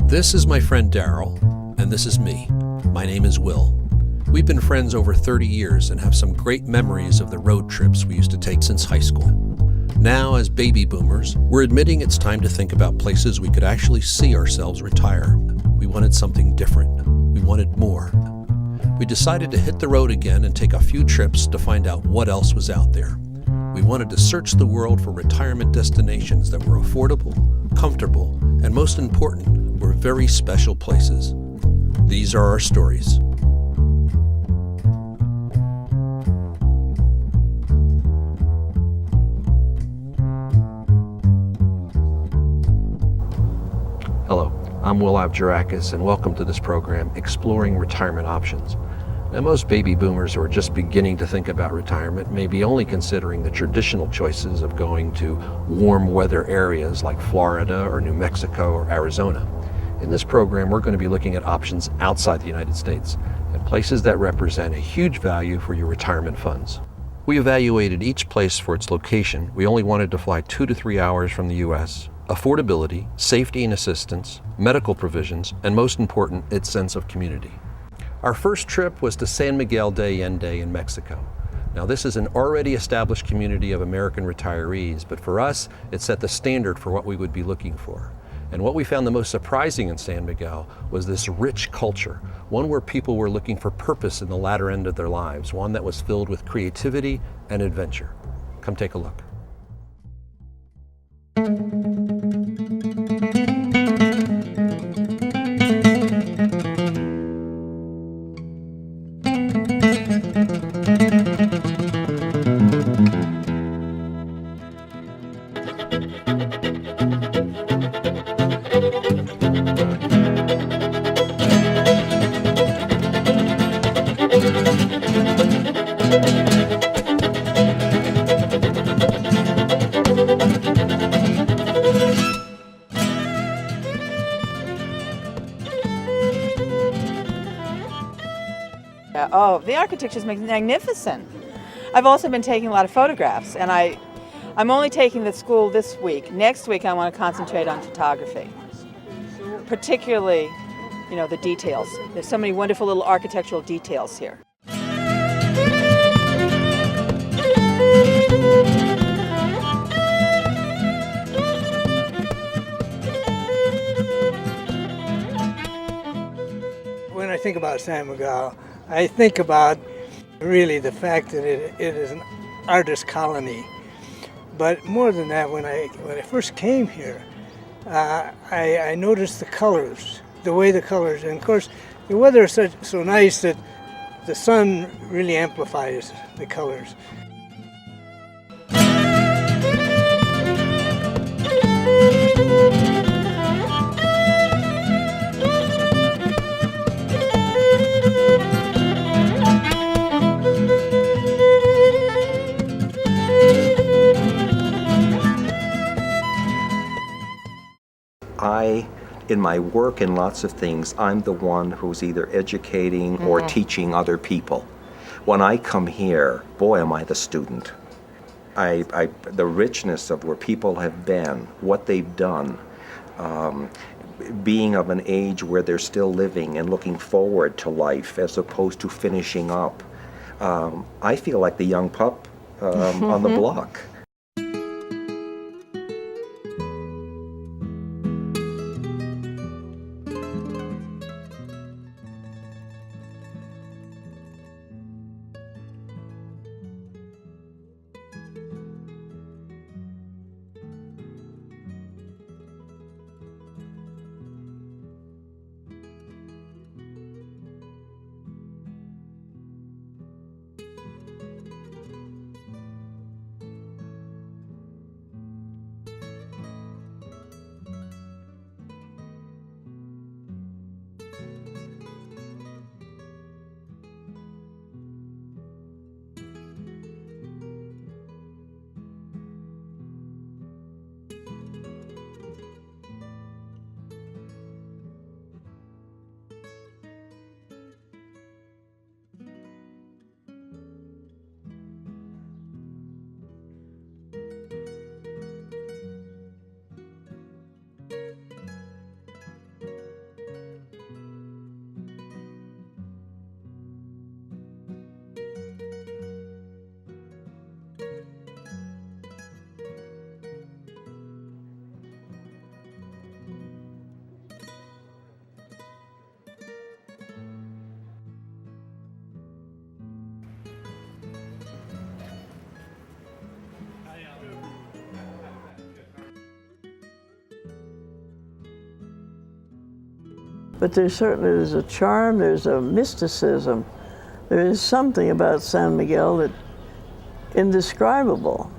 This is my friend Daryl, and this is me. My name is Will. We've been friends over 30 years and have some great memories of the road trips we used to take since high school. Now, as baby boomers, we're admitting it's time to think about places we could actually see ourselves retire. We wanted something different. We wanted more. We decided to hit the road again and take a few trips to find out what else was out there. We wanted to search the world for retirement destinations that were affordable, comfortable, and most important, were very special places. These are our stories. Hello, I'm Will Art Institute, and welcome to this program, Exploring Retirement Options. Now, most baby boomers who are just beginning to think about retirement may be only considering the traditional choices of going to warm weather areas like Florida or New Mexico or Arizona. In this program, we're going to be looking at options outside the United States and places that represent a huge value for your retirement funds. We evaluated each place for its location. We only wanted to fly 2 to 3 hours from the U.S., affordability, safety and assistance, medical provisions, and most important, its sense of community. Our first trip was to San Miguel de Allende in Mexico. Now, this is an already established community of American retirees, but for us, it set the standard for what we would be looking for. And what we found the most surprising in San Miguel was this rich culture, one where people were looking for purpose in the latter end of their lives, one that was filled with creativity and adventure. Come take a look. Oh, the architecture is magnificent. I've also been taking a lot of photographs, and I'm only taking the school this week. Next week I want to concentrate on photography, particularly, the details. There's so many wonderful little architectural details here. When I think about San Miguel, I think about really the fact that it is an artist colony. But more than that, when I first came here, I noticed the colors, the way the colors, and of course the weather is so nice that the sun really amplifies the colors. In my work and lots of things, I'm the one who's either educating or teaching other people. When I come here, boy, am I the student. The richness of where people have been, what they've done, being of an age where they're still living and looking forward to life as opposed to finishing up. I feel like the young pup on the block. But there certainly is a charm, there's a mysticism. There is something about San Miguel that indescribable,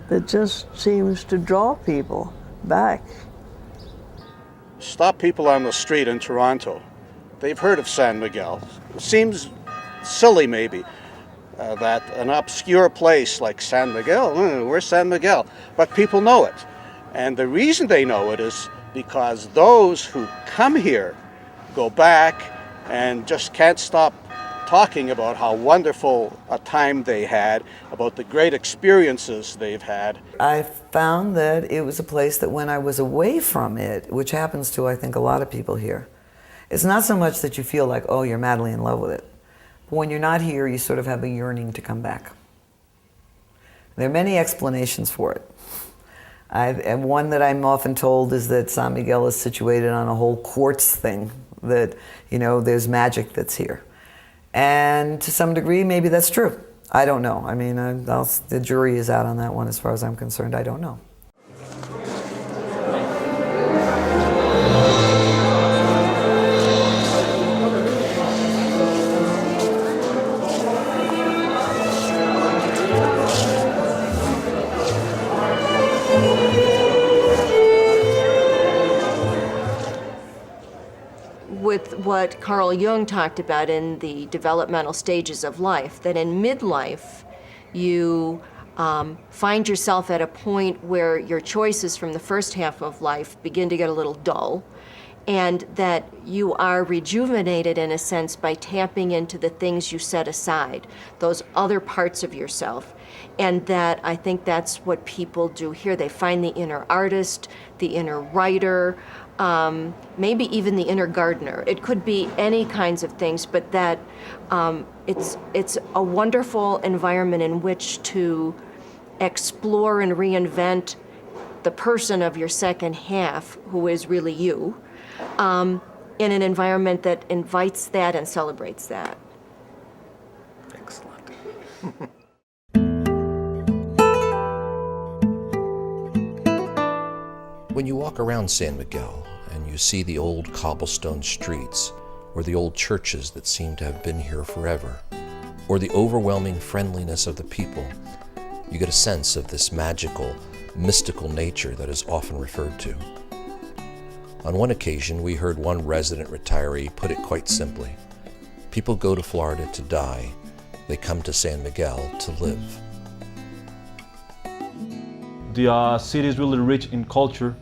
that just seems to draw people back. Stop people on the street in Toronto. They've heard of San Miguel. It seems silly maybe that an obscure place like San Miguel, where's San Miguel? But people know it. And the reason they know it is because those who come here go back and just can't stop talking about how wonderful a time they had, about the great experiences they've had. I found that it was a place that when I was away from it, which happens to, I think, a lot of people here, it's not so much that you feel like, oh, you're madly in love with it. But when you're not here, you sort of have a yearning to come back. There are many explanations for it. And one that I'm often told is that San Miguel is situated on a whole quartz thing, that, you know, there's magic that's here. And to some degree, maybe that's true. I don't know. I mean, the jury is out on that one as far as I'm concerned. I don't know. With what Carl Jung talked about in the developmental stages of life, that in midlife you find yourself at a point where your choices from the first half of life begin to get a little dull, and that you are rejuvenated in a sense by tapping into the things you set aside, those other parts of yourself. And that I think that's what people do here. They find the inner artist, the inner writer, maybe even the inner gardener. It could be any kinds of things, but that it's a wonderful environment in which to explore and reinvent the person of your second half, who is really you, in an environment that invites that and celebrates that. Excellent. When you walk around San Miguel and you see the old cobblestone streets, or the old churches that seem to have been here forever, or the overwhelming friendliness of the people, you get a sense of this magical, mystical nature that is often referred to. On one occasion, we heard one resident retiree put it quite simply: people go to Florida to die, they come to San Miguel to live. The city is really rich in culture.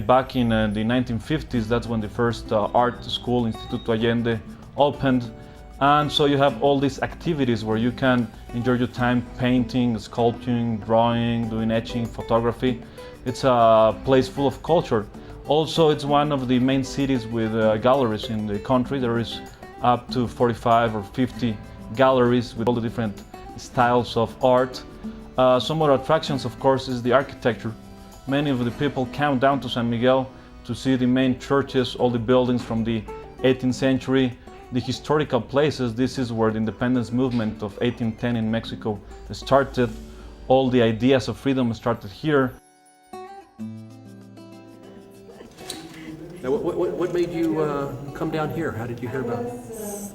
Back in the 1950s, that's when the first art school, Instituto Allende, opened. And so you have all these activities where you can enjoy your time painting, sculpting, drawing, doing etching, photography. It's a place full of culture. Also, it's one of the main cities with galleries in the country. There is up to 45 or 50 galleries with all the different styles of art. Some other attractions, of course, is the architecture. Many of the people come down to San Miguel to see the main churches, all the buildings from the 18th century, the historical places. This is where the independence movement of 1810 in Mexico started. All the ideas of freedom started here. Now, what made you come down here? How did you hear about it?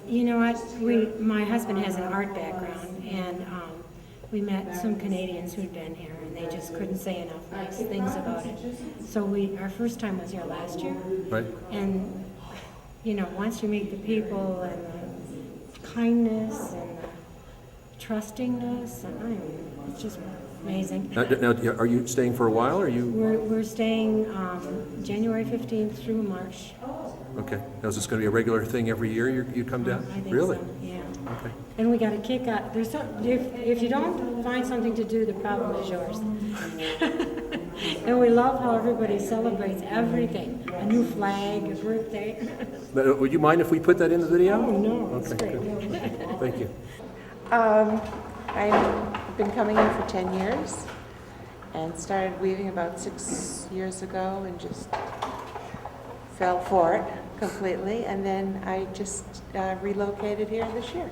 You know what? My husband has an art background, and we met some Canadians who'd been here, and they just couldn't say enough nice things about it. So our first time was here last year. Right. And, you know, once you meet the people and the kindness and the trustingness, it's just amazing. Now, are you staying for a while, or are you? We're staying January 15th through March. Okay. Now, is this going to be a regular thing every year you come down? I think Really? so, yeah. Okay. And we got a kick out. If you don't find something to do, the problem is yours. And we love how everybody celebrates everythh. A new flag, a birthday. Would you mind if we put that in the video? Oh, no, it's Okay, great. good. Thank you. I've been coming in for 10 years and started weaving about 6 years ago and just fell for it completely, and then I just relocated here this year.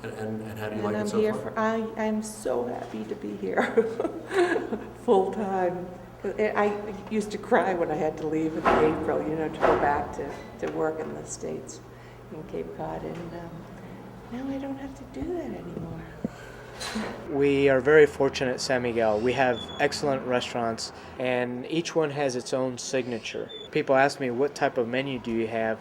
And how do you And like I'm it so here far? I'm so happy to be here full time. I used to cry when I had to leave in April, to go back to work in the States in Cape Cod, and now I don't have to do that anymore. We are very fortunate at San Miguel. We have excellent restaurants, and each one has its own signature. People ask me, what type of menu do you have?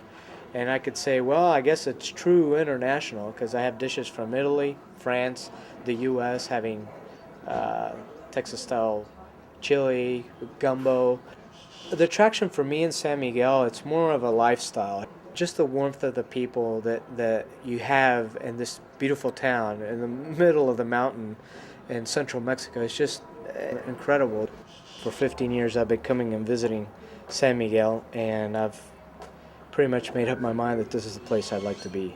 And I could say, well, I guess it's true international, because I have dishes from Italy, France, the U.S., having Texas-style chili, gumbo. The attraction for me in San Miguel, it's more of a lifestyle. Just the warmth of the people that you have in this beautiful town in the middle of the mountain in central Mexico. It's just incredible. For 15 years I've been coming and visiting San Miguel, and I've pretty much made up my mind that this is the place I'd like to be.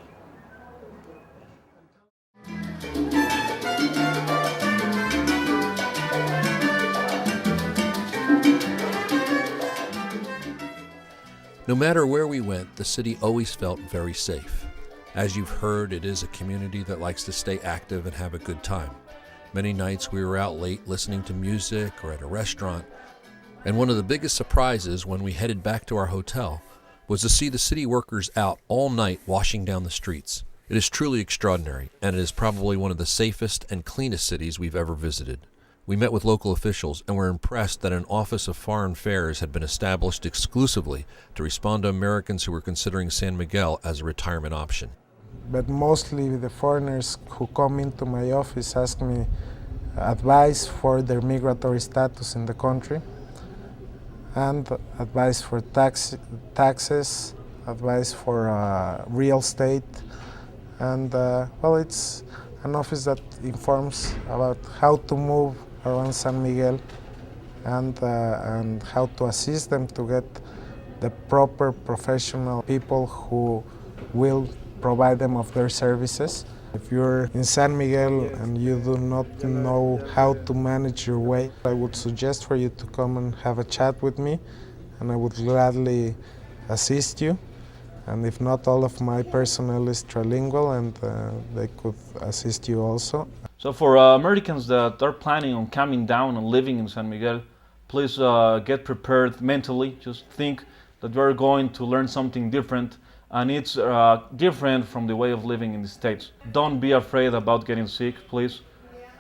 No matter where we went, the city always felt very safe. As you've heard, it is a community that likes to stay active and have a good time. Many nights we were out late listening to music or at a restaurant. And one of the biggest surprises when we headed back to our hotel was to see the city workers out all night washing down the streets. It is truly extraordinary, and it is probably one of the safest and cleanest cities we've ever visited. We met with local officials and were impressed that an Office of Foreign Affairs had been established exclusively to respond to Americans who were considering San Miguel as a retirement option. But mostly the foreigners who come into my office ask me advice for their migratory status in the country, and advice for taxes, advice for real estate, and well, it's an office that informs about how to move around San Miguel and how to assist them to get the proper professional people who will provide them of their services. If you're in San Miguel and you do not know how to manage your way, I would suggest for you to come and have a chat with me, and I would gladly assist you. And if not, all of my personnel is trilingual, and they could assist you also. So for Americans that are planning on coming down and living in San Miguel, please get prepared mentally. Just think that you're going to learn something different, and it's different from the way of living in the States. Don't be afraid about getting sick, please.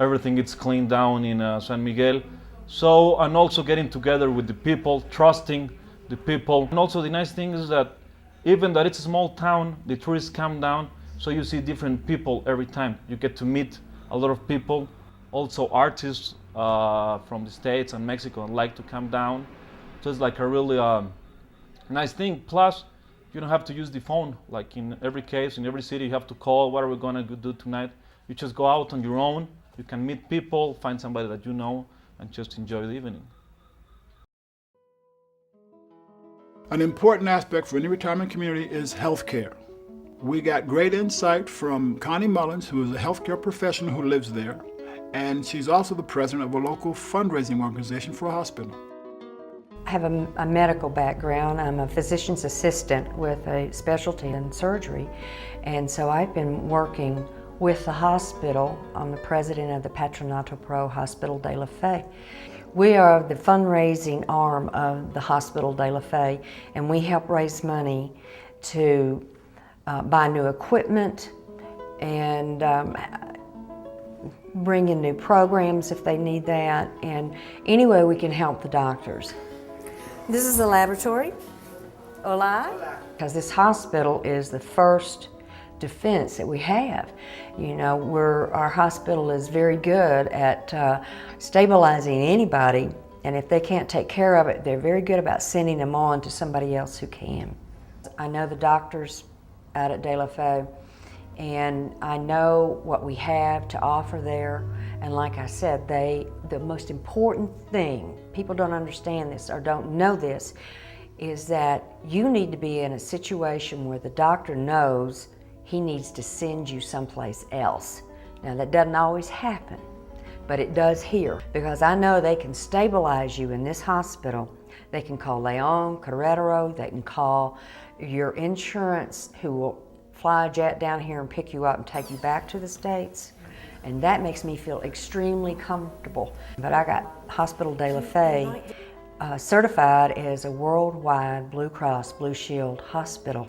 Everything is cleaned down in San Miguel. So, and also getting together with the people, trusting the people. And also the nice thing is that even that it's a small town, the tourists come down, so you see different people every time. You get to meet a lot of people, also artists from the States and Mexico like to come down. So it's like a really nice thing. Plus, you don't have to use the phone. Like in every case, in every city, you have to call, what are we gonna do tonight? You just go out on your own, you can meet people, find somebody that you know, and just enjoy the evening. An important aspect for any retirement community is healthcare. We got great insight from Connie Mullins, who is a healthcare professional who lives there, and she's also the president of a local fundraising organization for a hospital. I have a medical background. I'm a physician's assistant with a specialty in surgery, and so I've been working with the hospital. I'm the president of the Patronato Pro Hospital de la Fe. We are the fundraising arm of the Hospital de la Fe, and we help raise money to buy new equipment and bring in new programs if they need that, and any way we can help the doctors. This is the laboratory. Hola. Because this hospital is the first defense that we have. You know, our hospital is very good at stabilizing anybody, and if they can't take care of it, they're very good about sending them on to somebody else who can. I know the doctors out at De La Fe, and I know what we have to offer there, and like I said, the most important thing, people don't understand this or don't know this, is that you need to be in a situation where the doctor knows he needs to send you someplace else. Now that doesn't always happen, but it does here, because I know they can stabilize you in this hospital. They can call Leon, Querétaro, they can call your insurance who will fly a jet down here and pick you up and take you back to the States. And that makes me feel extremely comfortable. But I got Hospital de la Fe, certified as a worldwide Blue Cross Blue Shield hospital.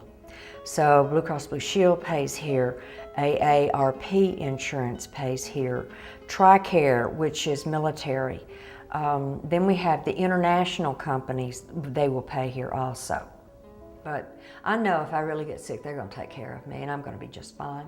So Blue Cross Blue Shield pays here, AARP insurance pays here, TRICARE, which is military. Then we have the international companies, they will pay here also. But I know if I really get sick, they're going to take care of me and I'm going to be just fine.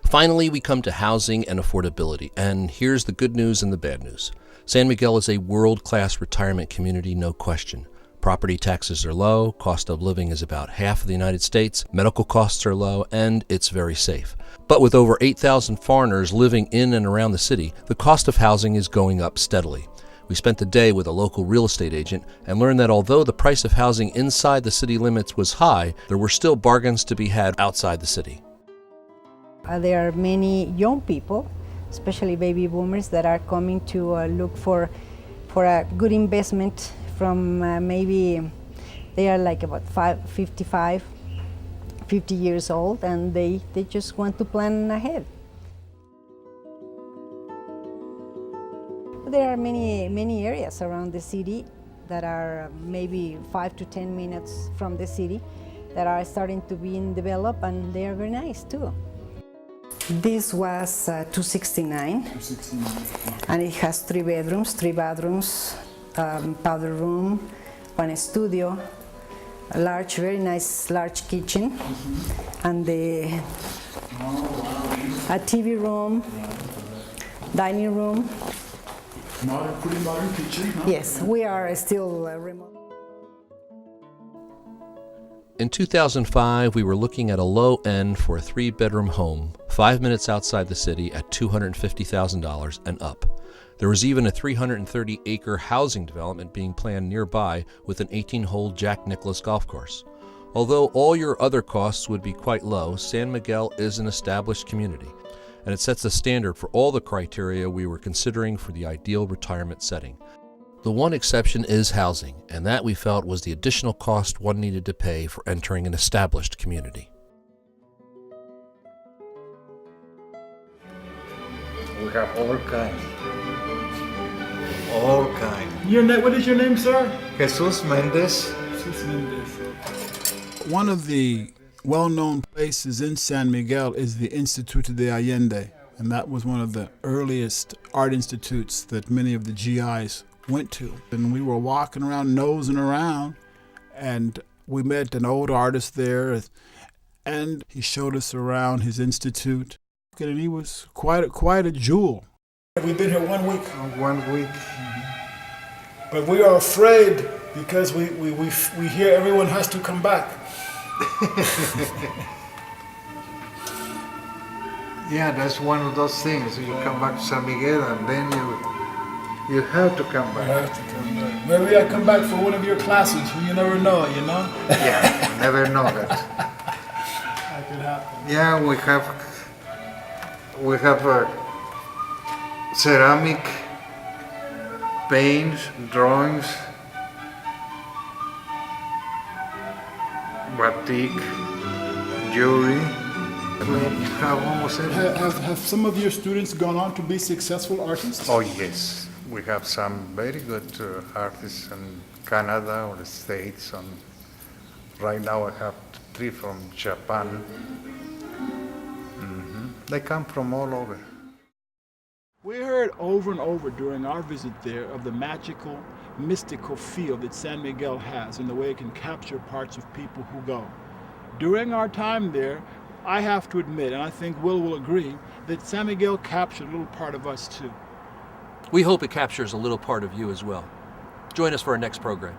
Finally, we come to housing and affordability, and here's the good news and the bad news. San Miguel is a world-class retirement community, no question. Property taxes are low, cost of living is about half of the United States, medical costs are low, and it's very safe. But with over 8,000 foreigners living in and around the city, the cost of housing is going up steadily. We spent the day with a local real estate agent and learned that although the price of housing inside the city limits was high, there were still bargains to be had outside the city. There are many young people, especially baby boomers, that are coming to look for a good investment from maybe they are like about 55, 50 years old, and they just want to plan ahead. There are many areas around the city that are maybe 5 to 10 minutes from the city that are starting to be developed, and they are very nice too. This was 269, and it has 3 bedrooms, 3 bathrooms, powder room, 1 studio, a large, very nice large kitchen, and a TV room, dining room. Pretty modern kitchen, huh? Yes, we are still remote. In 2005, we were looking at a low end for a 3-bedroom home, 5 minutes outside the city at $250,000 and up. There was even a 330-acre housing development being planned nearby with an 18-hole Jack Nicklaus golf course. Although all your other costs would be quite low, San Miguel is an established community, and it sets a standard for all the criteria we were considering for the ideal retirement setting. The one exception is housing, and that we felt was the additional cost one needed to pay for entering an established community. We have all kinds. All kinds. What is your name, sir? Jesus Mendez. Jesus Mendez. One of the well-known places in San Miguel is the Institute de Allende, and that was one of the earliest art institutes that many of the GIs went to. And we were walking around, nosing around, and we met an old artist there, and he showed us around his institute, and he was quite a jewel. We've been here 1 week. 1 week. But we are afraid because we hear everyone has to come back. Yeah, that's one of those things. You come back to San Miguel and then you have to come back. You have to come back. Maybe I come back for one of your classes. You never know, you know? Yeah, you never know that. That could happen. Yeah, we have ceramic, paints, drawings, batik, jewelry. We have almost everything. Have some of your students gone on to be successful artists? Oh yes, we have some very good artists in Canada or the States. And right now I have 3 from Japan. They come from all over. We heard over and over during our visit there of the magical, mystical feel that San Miguel has and the way it can capture parts of people who go. During our time there, I have to admit, and I think Will agree, that San Miguel captured a little part of us too. We hope it captures a little part of you as well. Join us for our next program.